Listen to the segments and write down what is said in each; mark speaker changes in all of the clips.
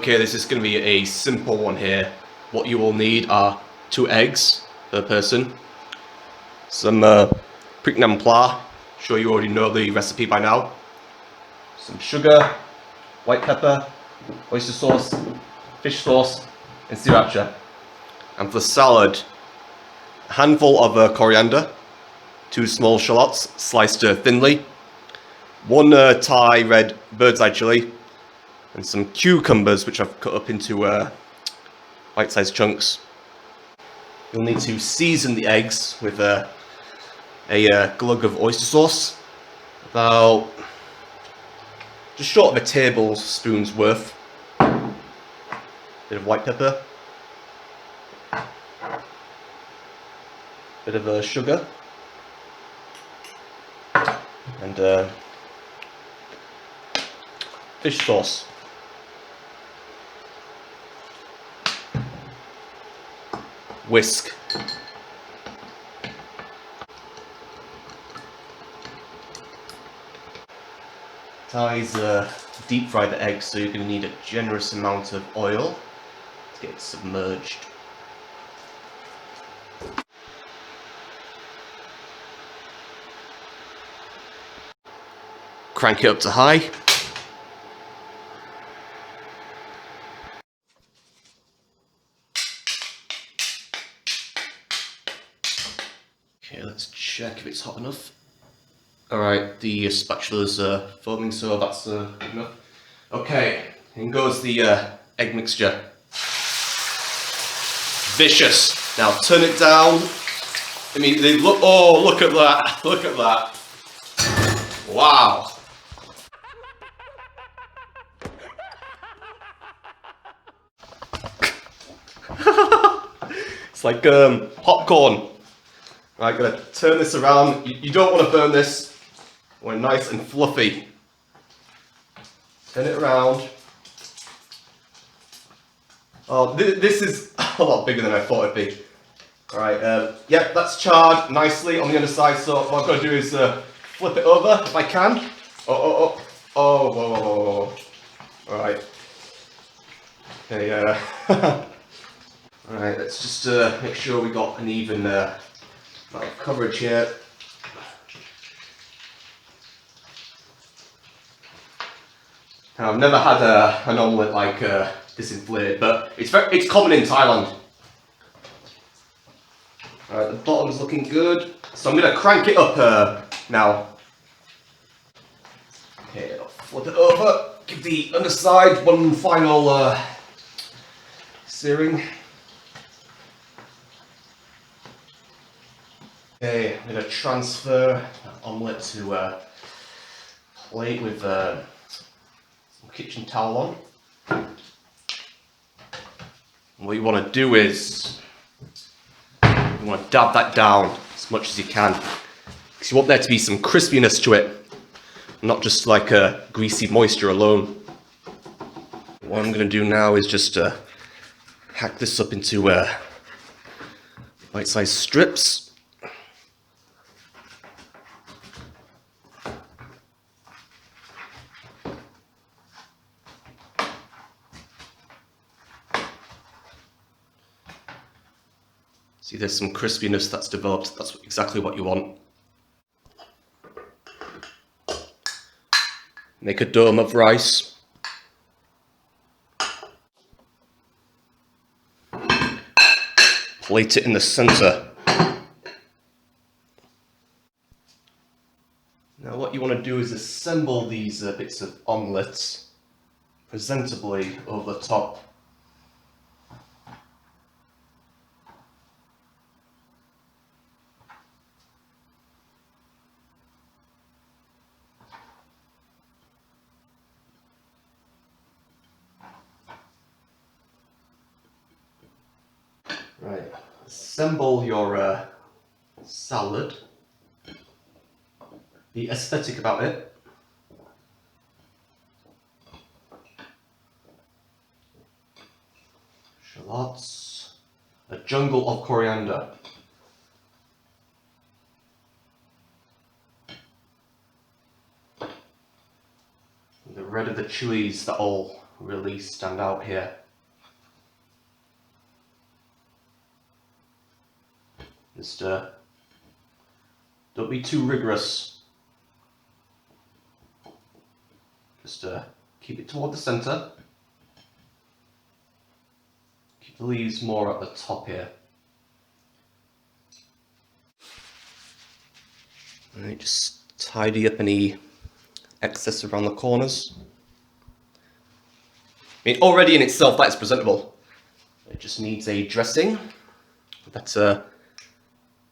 Speaker 1: Okay, this is going to be a simple one here. What you will need are 2 eggs per person, some Prik Nam Pla, sure you already know the recipe by now, some sugar, white pepper, oyster sauce, fish sauce, and sriracha. And for the salad, a handful of coriander, 2 small shallots sliced thinly, 1 Thai red bird's eye chili, and some cucumbers which I've cut up into bite-sized chunks. You'll need to season the eggs with a glug of oyster sauce, about just short of a tablespoon's worth, bit of white pepper, bit of sugar, and fish sauce. Whisk. Thai's deep fry the eggs, so you're going to need a generous amount of oil to get it submerged. Crank it up to high. Okay, let's check if it's hot enough. Alright, the spatula's foaming, so that's good enough. Okay, in goes the egg mixture. Vicious. Now turn it down. Immediately, look at that, look at that. Wow. It's like popcorn. Right, gonna turn this around. You don't want to burn this. We're nice and fluffy. Turn it around. Oh, this is a lot bigger than I thought it'd be. Alright, yep, that's charred nicely on the underside, so what I've got to do is flip it over if I can. Whoa. Alright. Okay, Alright, let's just make sure we got an even amount of coverage here. Now, I've never had an omelette like this inflated, but it's common in Thailand. Alright, the bottom's looking good, so I'm going to crank it up now. Okay, I'll flip it over, give the underside one final searing. Okay, I'm going to transfer that omelette to a plate with some kitchen towel on. And what you want to do is you want to dab that down as much as you can, because you want there to be some crispiness to it, not just like a greasy moisture alone. What I'm going to do now is just hack this up into bite-sized strips. See, there's some crispiness that's developed. That's exactly what you want. Make a dome of rice. Plate it in the center. Now what you want to do is assemble these bits of omelettes presentably over the top. Right, assemble your salad. Be aesthetic about it. Shallots. A jungle of coriander. The red of the chilies that all really stand out here. Just don't be too rigorous. Just keep it toward the center. Keep the leaves more at the top here. And just tidy up any excess around the corners. I mean, already in itself that is presentable. It just needs a dressing. That's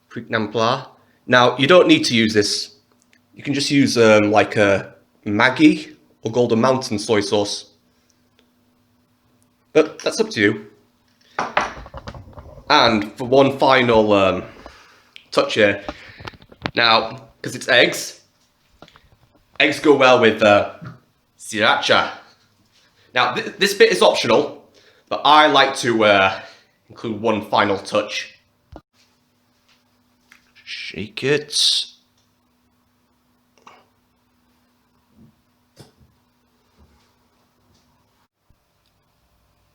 Speaker 1: Preak Nam Pla. Now, you don't need to use this. You can just use like a Maggi or Golden Mountain soy sauce. But that's up to you. And for one final touch here. Now, because it's eggs go well with sriracha. Now, this bit is optional, but I like to include one final touch. Shake it.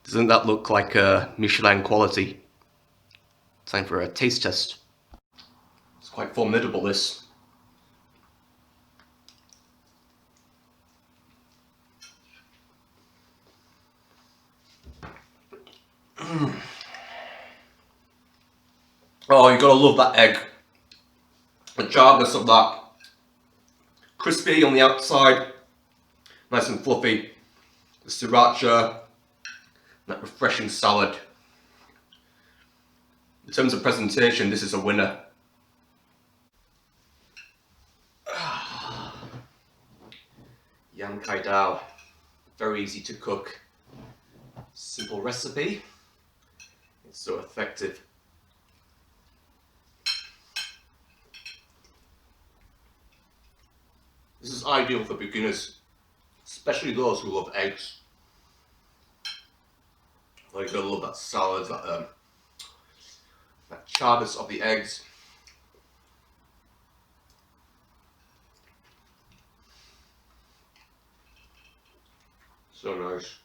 Speaker 1: Doesn't that look like Michelin quality? Time for a taste test. It's quite formidable, this. Oh, you gotta love that egg. The charness of that. Crispy on the outside, nice and fluffy. The sriracha, that refreshing salad. In terms of presentation, this is a winner. Yam Kai Dao, very easy to cook. Simple recipe, it's so effective. This is ideal for beginners, especially those who love eggs. Like, they love that salad, that charness of the eggs. So nice.